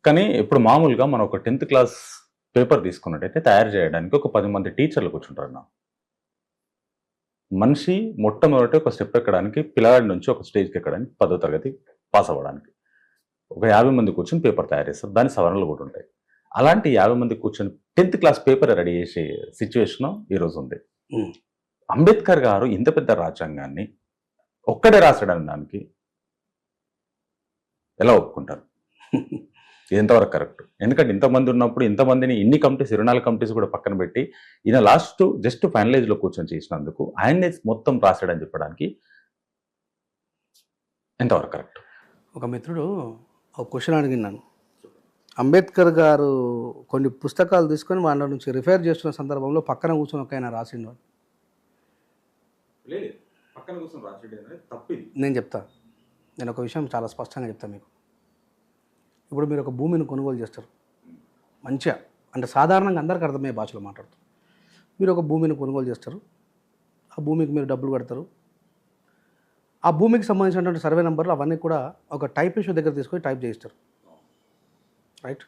కానీ ఇప్పుడు మామూలుగా మనం ఒక 10th క్లాస్ పేపర్ తీసుకున్నట్టయితే తయారు చేయడానికి ఒక 10 మంది టీచర్లు కూర్చుంటారన్న. మనిషి మొట్టమొదట ఒక స్టెప్ ఎక్కడానికి పిల్లవాడి నుంచి ఒక స్టేజ్‌కి ఎక్కడానికి 10వ తరగతి పాస్ అవ్వడానికి. ఒక 50 మంది కూర్చొని పేపర్ తయారు చేస్తారు. దానికి సవరణలు కూడా ఉంటాయి. అలాంటి 50 మంది కూర్చొని 10th క్లాస్ పేపర్ రెడీ చేసే సిట్యుయేషన్ ఈరోజు ఉంది. హ్మ్. అంబేద్కర్ గారు ఇంత పెద్ద రాజ్యాంగాన్ని ఒక్కడే రాసాడనడానికి ఎలా ఒప్పుకుంటారు? ఇది ఎంతవరకు కరెక్ట్? ఎందుకంటే ఇంతమంది ఉన్నప్పుడు ఇంతమందిని ఇన్ని కమిటీస్ 24 కమిటీస్ కూడా పక్కన పెట్టి ఈయన లాస్ట్ జస్ట్ ఫైనలైజ్‌లో కూర్చొని చేసినందుకు ఆయన్నే మొత్తం రాసాడని చెప్పడానికి ఎంతవరకు కరెక్ట్? ఒక మిత్రుడు ఒక క్వశ్చన్ అడిగినాను. అంబేద్కర్ గారు కొన్ని పుస్తకాలు తీసుకొని వాళ్ళ నుంచి రిఫర్ చేస్తున్న సందర్భంలో పక్కన కూర్చొని ఒక ఆయన రాసిండు. లేదు, పక్కన కూర్చొని రాసాడు అనేది తప్పిది. నేను చెప్తా. నేను ఒక విషయం చాలా స్పష్టంగా చెప్తాను మీకు. ఇప్పుడు మీరు ఒక భూమిని కొనుగోలు చేస్తారు మంచిగా, అంటే సాధారణంగా అందరికీ అర్థమయ్యే భాషలో మాట్లాడుతారు. మీరు ఒక భూమిని కొనుగోలు చేస్తారు, ఆ భూమికి మీరు డబ్బులు కడతారు, ఆ భూమికి సంబంధించినటువంటి సర్వే నెంబర్లు అవన్నీ కూడా ఒక టైపిస్ట్ దగ్గర తీసుకొని టైప్ చేయిస్తారు, రైట్?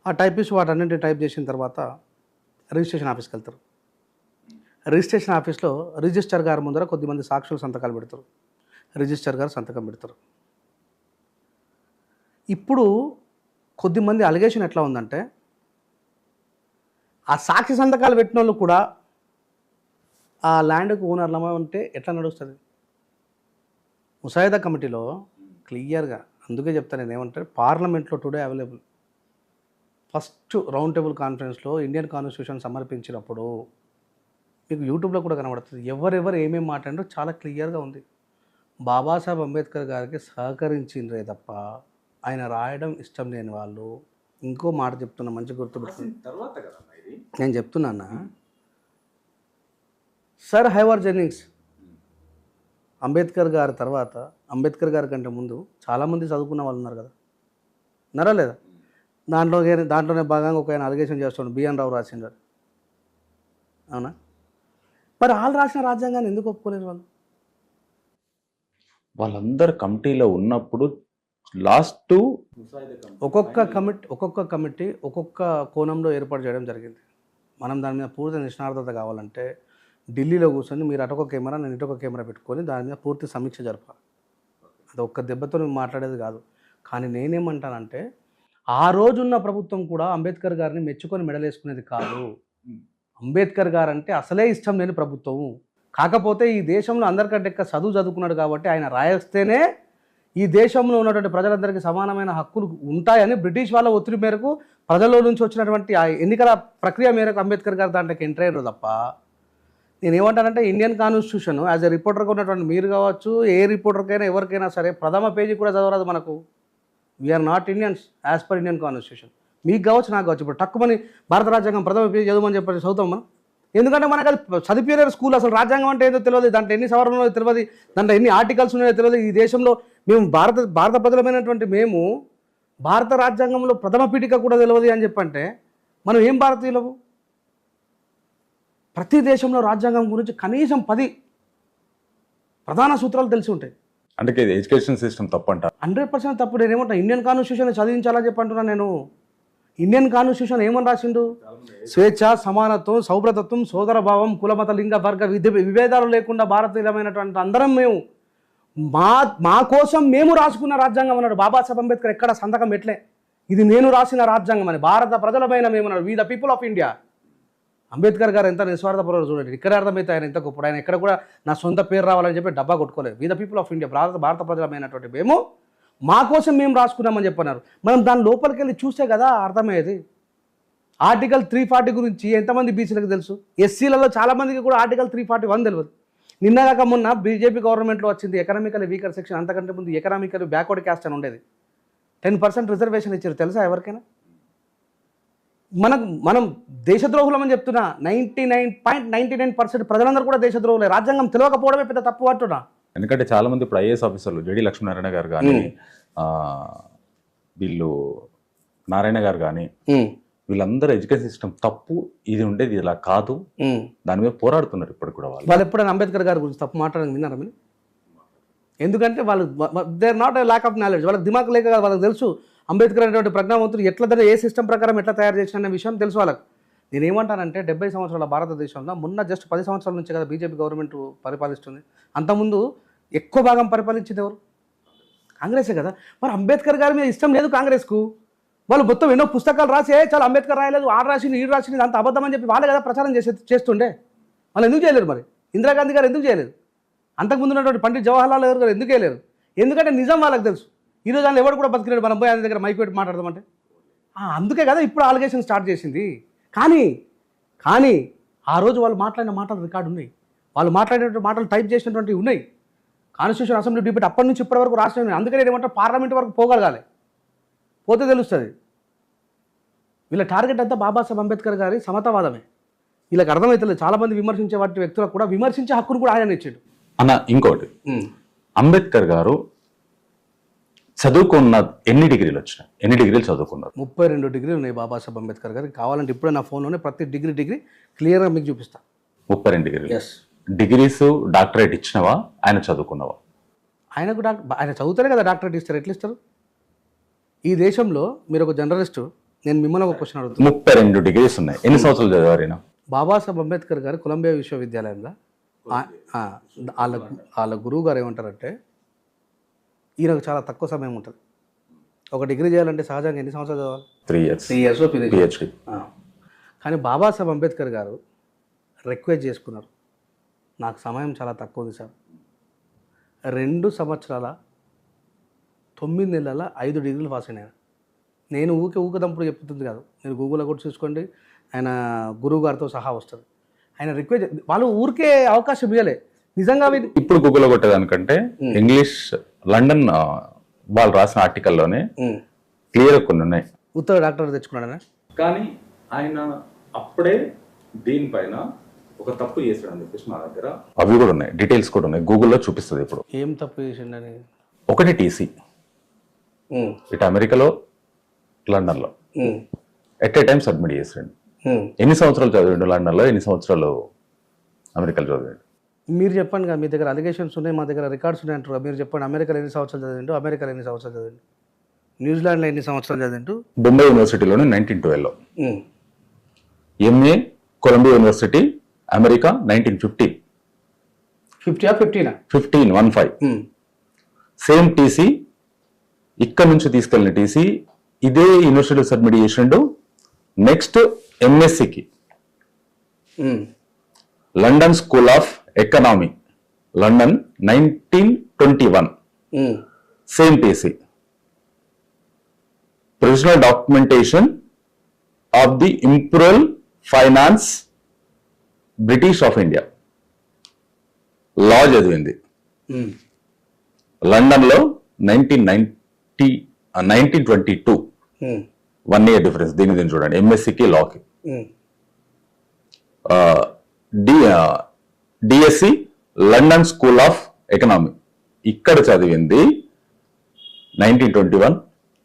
ఆ టైపిస్ట్ వాటన్నింటినీ టైప్ చేసిన తర్వాత రిజిస్ట్రేషన్ ఆఫీస్కి వెళ్తారు. రిజిస్ట్రేషన్ ఆఫీస్లో రిజిస్టర్ గారి ముందర కొద్దిమంది సాక్షులు సంతకాలు పెడతారు, రిజిస్టర్ గారు సంతకం పెడతారు. ఇప్పుడు కొద్దిమంది అలిగేషన్ ఎట్లా ఉందంటే, ఆ సాక్షి సంతకాలు పెట్టిన వాళ్ళు కూడా ఆ ల్యాండ్కు ఓనర్లమా అంటే ఎట్లా నడుస్తుంది? ముసాయిదా కమిటీలో క్లియర్గా, అందుకే చెప్తాను నేను ఏమంటే, పార్లమెంట్లో today available first round table కాన్ఫరెన్స్లో ఇండియన్ కాన్స్టిట్యూషన్ సమర్పించినప్పుడు మీకు యూట్యూబ్లో కూడా కనబడుతుంది. ఎవరెవరు ఏమేమి మాట్లాడారో చాలా క్లియర్గా ఉంది. బాబాసాహెబ్ అంబేద్కర్ గారికి సహకరించిండ్రే తప్ప ఆయన రాయడం ఇష్టం లేని వాళ్ళు. ఇంకో మాట చెప్తున్నా, మంచి గుర్తుపెట్టుకుని నేను చెప్తున్నా. సర్ హైవర్ జెన్నింగ్స్ అంబేద్కర్ గారి తర్వాత, అంబేద్కర్ గారి కంటే ముందు చాలామంది చదువుకున్న వాళ్ళు ఉన్నారు కదా, ఉన్నారా లేదా? దాంట్లోనే భాగంగా ఒక ఆయన అలిగేషన్ చేస్తున్నాడు, బిఎన్ రావు రాసిండు. అవునా? మరి వాళ్ళు రాసిన రాజ్యాంగాన్ని ఎందుకు ఒప్పుకోలేరు వాళ్ళు? వాళ్ళందరూ కమిటీలో ఉన్నప్పుడు లాస్ట్ ఒక్కొక్క కమిటీ ఒక్కొక్క కోణంలో ఏర్పాటు చేయడం జరిగింది. మనం దాని మీద పూర్తి నిష్ణార్థత కావాలంటే ఢిల్లీలో కూర్చొని మీరు అటొక కెమెరా నేను ఇటొక కెమెరా పెట్టుకొని దాని మీద పూర్తి సమీక్ష జరపాలి. అది ఒక్క దెబ్బతో మేము మాట్లాడేది కాదు. కానీ నేనేమంటానంటే, ఆ రోజున్న ప్రభుత్వం కూడా అంబేద్కర్ గారిని మెచ్చుకొని మెడలేసుకునేది కాదు. అంబేద్కర్ గారు అంటే అసలే ఇష్టం లేని ప్రభుత్వం. కాకపోతే ఈ దేశంలో అందరికంటే ఎక్కువ చదువుకున్నాడు కాబట్టి ఆయన రాయేస్తేనే ఈ దేశంలో ఉన్నటువంటి ప్రజలందరికీ సమానమైన హక్కులు ఉంటాయని బ్రిటిష్ వాళ్ళ ఒత్తిడి మేరకు ప్రజల్లో నుంచి వచ్చినటువంటి ఆ ఎన్నికల ప్రక్రియ మేరకు అంబేద్కర్ గారు దాంట్లోకి ఎంటర్ అయ్యారు తప్ప, నేనేమంటానంటే ఇండియన్ కాన్స్టిట్యూషన్ యాజ్ ఎ రిపోర్టర్గా ఉన్నటువంటి మీరు కావచ్చు, ఏ రిపోర్టర్కైనా ఎవరికైనా సరే ప్రథమ పేజీ కూడా చదవరాదు మనకు. We are not Indians as per Indian constitution. మీకు కావచ్చు, నాకు కావచ్చు. ఇప్పుడు తక్కువని భారత రాజ్యాంగం ప్రథమ పేజీ చదవమని చెప్పి చదువుతాం మనం. ఎందుకంటే మనకు అది చదివిపోయారు స్కూల్. అసలు రాజ్యాంగం అంటే ఏదో తెలియదు, దాంట్లో ఎన్ని సవరణలో తెలియదు, దాంట్లో ఎన్ని ఆర్టికల్స్ ఉన్నాయో తెలియదు. ఈ దేశంలో మేము భారత ప్రజలమైనటువంటి మేము భారత రాజ్యాంగంలో ప్రథమ పీఠిక కూడా తెలియదు అని చెప్పంటే మనం ఏం భారతీయులము? ప్రతి దేశంలో రాజ్యాంగం గురించి కనీసం 10 ప్రధాన సూత్రాలు తెలిసి ఉంటాయి. అంటే ఎడ్యుకేషన్ సిస్టమ్ తప్పంట. 100% తప్పు. నేను ఏమంటా, ఇండియన్ కాన్స్టిట్యూషన్ చదివించాలని చెప్పంటున్నా నేను. ఇండియన్ కాన్స్టిట్యూషన్ ఏమని రాసిండు? స్వేచ్ఛ, సమానత్వం, సౌభ్రతత్వం, సోదరభావం, కులమత లింగ వర్గ విభేదాలు లేకుండా భారతీయులమైనటువంటి అందరం మేము మా కోసం మేము రాసుకున్న రాజ్యాంగం అన్నాడు బాబాసాహెబ్ అంబేద్కర్. ఎక్కడ సంతకం పెట్టలే ఇది నేను రాసిన రాజ్యాంగం అని. భారత ప్రజలమైన మేము అన్నాడు, we the people of India. Ambedkar గారు ఎంత నిస్వార్థపరులు చూడండి. ఇక్కడ అర్థమైతే ఆయన ఎంత గొప్పడు. ఆయన ఎక్కడ కూడా నా సొంత పేరు రావాలని చెప్పి డబ్బా కొట్టుకోలేదు. We the people of India, భారత ప్రజలమైనటువంటి మేము మా కోసం మేము రాసుకున్నామని చెప్పన్నారు. మనం దాని లోపలికి వెళ్ళి చూస్తే కదా అర్థమయ్యేది. ఆర్టికల్ 340 గురించి ఎంతమంది బీసీలకు తెలుసు? ఎస్సీలలో చాలామందికి కూడా ఆర్టికల్ 341 తెలియదు. నిన్నగాక మొన్న బీజేపీ గవర్నమెంట్లో వచ్చింది ఎకనామికల్ వీకర్ సెక్షన్. అంతకంటే ముందు ఎకనామికల్ బ్యాక్వర్డ్ క్యాస్ట్ అని ఉండేది. 10% రిజర్వేషన్ ఇచ్చారు తెలుసా ఎవరికైనా? మనం దేశద్రోహులమని చెప్తున్నా. 99.99% ప్రజలందరూ కూడా దేశద్రోహులే. రాజ్యాంగం తెలియకపోవడమే పెద్ద తప్పు అంటున్నా. ఎందుకంటే చాలా మంది ఇప్పుడు ఐఏఎస్ ఆఫీసర్లు జేడి లక్ష్మీనారాయణ గారు కానీ వీళ్ళు నారాయణ గారు కానీ వీళ్ళందరూ ఎడ్యుకేషన్ సిస్టమ్ తప్పు, ఇది ఉండేది ఇలా కాదు, దాని మీద పోరాడుతున్నారు ఇప్పుడు కూడా. వాళ్ళు ఎప్పుడైనా అంబేద్కర్ గారి గురించి తప్పు మాట్లాడడం విన్నారా మీరు? ఎందుకంటే వాళ్ళు they are not a lack of knowledge. వాళ్ళకి దిమాగ్ లేక వాళ్ళకి తెలుసు అంబేద్కర్ అనేటువంటి ప్రజ్ఞావంతుడు ఎట్లా ఏ సిస్టమ్ ప్రకారం ఎట్లా తయారు చేసిన అనే విషయం తెలుసు వాళ్ళకి. నేను ఏమంటానంటే 70 సంవత్సరాల భారతదేశంలో మొన్న జస్ట్ 10 సంవత్సరాల నుంచి కదా బీజేపీ గవర్నమెంట్ పరిపాలిస్తుంది. అంతకుముందు ఎక్కువ భాగం పరిపాలించింది ఎవరు? కాంగ్రెసే కదా. మరి అంబేద్కర్ గారి మీద ఇష్టం లేదు కాంగ్రెస్కు. వాళ్ళు మొత్తం ఎన్నో పుస్తకాలు రాసి చాలా అంబేద్కర్ రాయలేదు, ఆడు రాసింది ఈడు రాసింది అంత అబద్ధం అని చెప్పి వాళ్ళే కదా ప్రచారం చేస్తుండే. వాళ్ళు ఎందుకు చేయలేరు? మరి ఇందిరాగాంధీ గారు ఎందుకు చేయలేదు? అంతకుముందు ఉన్నటువంటి పండిట్ జవహర్లాల్ నెహ్రూ గారు ఎందుకు చేయలేరు? ఎందుకంటే నిజం వాళ్ళకి తెలుసు. ఈరోజు వాళ్ళు ఎవరు కూడా బతికినాడు, మనం పోయి ఆయన దగ్గర మైక్ పెట్టి మాట్లాడదామంటే. అందుకే కదా ఇప్పుడు ఆలిగేషన్ స్టార్ట్ చేసింది. కానీ ఆ రోజు వాళ్ళు మాట్లాడిన మాటలు రికార్డు ఉన్నాయి, వాళ్ళు మాట్లాడినటువంటి మాటలు టైప్ చేసినటువంటివి ఉన్నాయి. కాన్స్టిట్యూషన్ అసెంబ్లీ డిబేట్ అప్పటి నుంచి ఇప్పటి వరకు రాష్ట్రం. అందుకే నేను ఏమంటే పార్లమెంట్ వరకు పోగలగాలి, పోతే తెలుస్తుంది. వీళ్ళ టార్గెట్ అంతా బాబాసాహెబ్ అంబేద్కర్ గారి సమతావాదమే. వీళ్ళకి అర్థమవుతుంది. చాలామంది విమర్శించే వాటి వ్యక్తులకు కూడా విమర్శించే హక్కును కూడా ఆయన ఇచ్చాడు అన్న. ఇంకోటి, అంబేద్కర్ గారు చదువుకున్న ఎన్ని డిగ్రీలు వచ్చినాయి? ఎన్ని డిగ్రీలు చదువుకున్నారు? 32 డిగ్రీలు ఉన్నాయి బాబాసాహెబ్ అంబేద్కర్ గారికి. కావాలంటే ఇప్పుడే నా ఫోన్లోనే ప్రతి డిగ్రీ క్లియర్గా మీకు చూపిస్తా. 32 డిగ్రీలు. ఎస్. డిగ్రీస్ డాక్టరేట్ ఇచ్చినవా, ఆయన చదువుకున్నవా? ఆయనకు ఆయన చదువుతారే కదా డాక్టరేట్ ఇస్తారు. ఎట్లా ఇస్తారు? ఈ దేశంలో మీరు ఒక జర్నలిస్టు, నేను మిమ్మల్ని ఒక క్వశ్చన్ అడుగుతాను. 32 డిగ్రీస్ ఉన్నాయి. ఎన్ని సంవత్సరాలు చదివారు ఈయన? బాబాసాహెబ్ అంబేద్కర్ గారు కొలంబియా విశ్వవిద్యాలయంలో వాళ్ళ గురువు గారు ఏమంటారంటే, ఈయనకు చాలా తక్కువ సమయం ఉంటుంది. ఒక డిగ్రీ చేయాలంటే సహజంగా ఎన్ని సంవత్సరాలు చదవాలి? 3 years. 3 years PhD. కానీ బాబాసాహెబ్ అంబేద్కర్ గారు రిక్వెస్ట్ చేసుకున్నారు, నాకు సమయం చాలా తక్కువ ఉంది సార్, 2 సంవత్సరాల 9 నెలల 5 డిగ్రీలు పాస్ అయినా. నేను ఊకదంపుడు చెప్తుంది కాదు, మీరు గూగుల్లో కూడా చూసుకోండి, ఆయన గురువు గారితో సహా వస్తుంది. ఆయన రిక్వెస్ట్, వాళ్ళు ఊరికే అవకాశం ఇవ్వలే నిజంగా. ఇప్పుడు గూగుల్లో కొట్టేదానికంటే ఇంగ్లీష్ లండన్ వాళ్ళు రాసిన ఆర్టికల్లోనే క్లియర్ కొన్ని ఉన్నాయి. ఉత్తర డాక్టర్ తెచ్చుకున్నాడనే. కానీ ఆయన అప్పుడే దీనిపైన ఒక తప్పు చేశాడని చెప్పేసి మా దగ్గర అవి కూడా ఉన్నాయి, డీటెయిల్స్ కూడా ఉన్నాయి, గూగుల్లో చూపిస్తుంది. ఇప్పుడు ఏం తప్పు చేసిండని? ఒకటి టీసీ, ఇటు అమెరికాలో లండన్లో ఎట్ ఏ టైం సబ్మిట్ చేసాడు. ఎన్ని సంవత్సరాలు చదివాడు లండన్లో, ఎన్ని సంవత్సరాలు అమెరికాలో చదివాడు? మీరు చెప్పండి కదా, మీ దగ్గర అలిగేషన్స్ ఉన్నాయి, మా దగ్గర రికార్డ్స్ ఉన్నాయి అంటారు. మీరు చెప్పండి, అమెరికాలో ఎన్ని సంవత్సరాలు చదివిండు, అమెరికాలో ఎన్ని సంవత్సరాలు చదివిండు, న్యూజిలాండ్లో ఎన్ని సంవత్సరాలు చదివిండు? బొంబాయి యూనివర్సిటీలోనే 1912లో, MA Columbia university America 1950. 15 same TC ఇక్కడ నుంచి తీసుకెళ్ళిన టీసీ ఇదే యూనివర్సిటీ సబ్మిట్ చేసిండు. నెక్స్ట్ ఎంఎస్సికి London school of economy London 1921 same TC. Provisional documentation of the imperial finance British of India law చదివింది లండన్లో 1922. 1 year డిఫరెన్స్. దీని చూడండి, ఎంఎస్సికి లాకి. DSc London school of economy ఇక్కడ చదివింది 1921,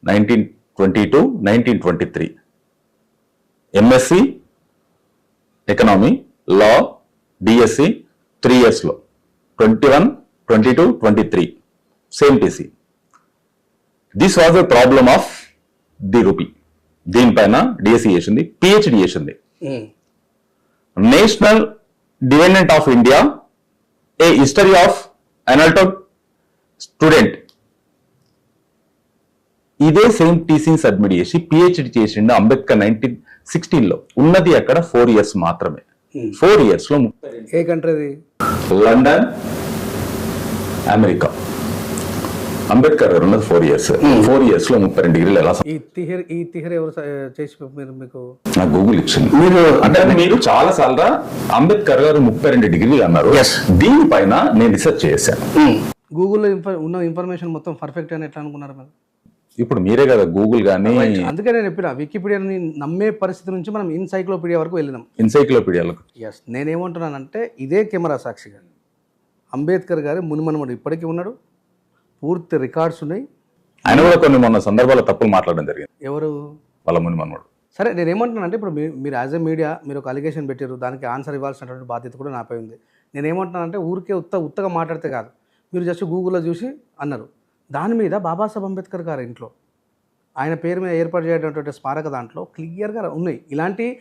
1922, 1923. MSc economy, law, DSc 3 years లో 21, 22, 23 same TC. This was the problem of the rupee. దీనిపైన డిఎస్సి చేసింది, పిహెచ్డి చేసింది. National dividend of India, a history of అనల్టో స్టూడెంట్, ఇదే సేమ్ టీసీని సబ్మిట్ చేసి పిహెచ్డి చేసిండు అంబేద్కర్ 1916లో. ఉన్నది అక్కడ 4 years మాత్రమే. 4 years లో ఏ కంట్రీ? London, America. అంబేద్కర్ గారు ఉన్నది 4 years. 4 years లో 32 డిగ్రీలు ఎలా? ఈ తిహర్ ఎవరు చేసి మీకు నాకు గూగుల్ ఇచ్చింది. మీరు చాలా సార్లు అంబేద్కర్ గారు 32 డిగ్రీలు అన్నారు. దీనిపైన నేను రీసెర్చ్ చేశాను. గూగుల్లో ఉన్న ఇన్ఫర్మేషన్ మొత్తం పర్ఫెక్ట్ అని ఎట్లా అనుకున్నారు మీరు? ఇప్పుడు మీరే కదా గూగుల్ కానీ. అందుకే నేను చెప్పిన వికీపీడియాని నమ్మే పరిస్థితి నుంచి మనం ఎన్సైక్లోపీడియా వరకు వెళ్ళినాం. ఎన్సైక్లోపీడియాలకు ఎస్. నేనేమంటున్నానంటే ఇదే కెమెరా సాక్షిగా అంబేద్కర్ గారు మునిమనుమడు ఇప్పటికీ ఉన్నాడు, పూర్తి రికార్డ్స్ ఉన్నాయి. ఆయన కూడా కొన్ని మొన్న సందర్భాల్లో తప్పులు మాట్లాడడం జరిగింది. ఎవరు? వాళ్ళ మునిమనుమడు. సరే, నేనేమంటున్నానంటే ఇప్పుడు మీరు యాజ్ ఎ మీడియా మీరు ఒక అలిగేషన్ పెట్టారు, దానికి ఆన్సర్ ఇవ్వాల్సినటువంటి బాధ్యత కూడా నాపై ఉంది. నేనేమంటున్నానంటే ఊరికే ఉత్తగా మాట్లాడితే కాదు, మీరు జస్ట్ గూగుల్లో చూసి అన్నారు. దాని మీద బాబాసాహెబ్ అంబేద్కర్ గారి ఇంట్లో ఆయన పేరు మీద ఏర్పాటు చేయనటువంటి స్మారక దాంట్లో క్లియర్గా ఉన్నాయి. ఇలాంటి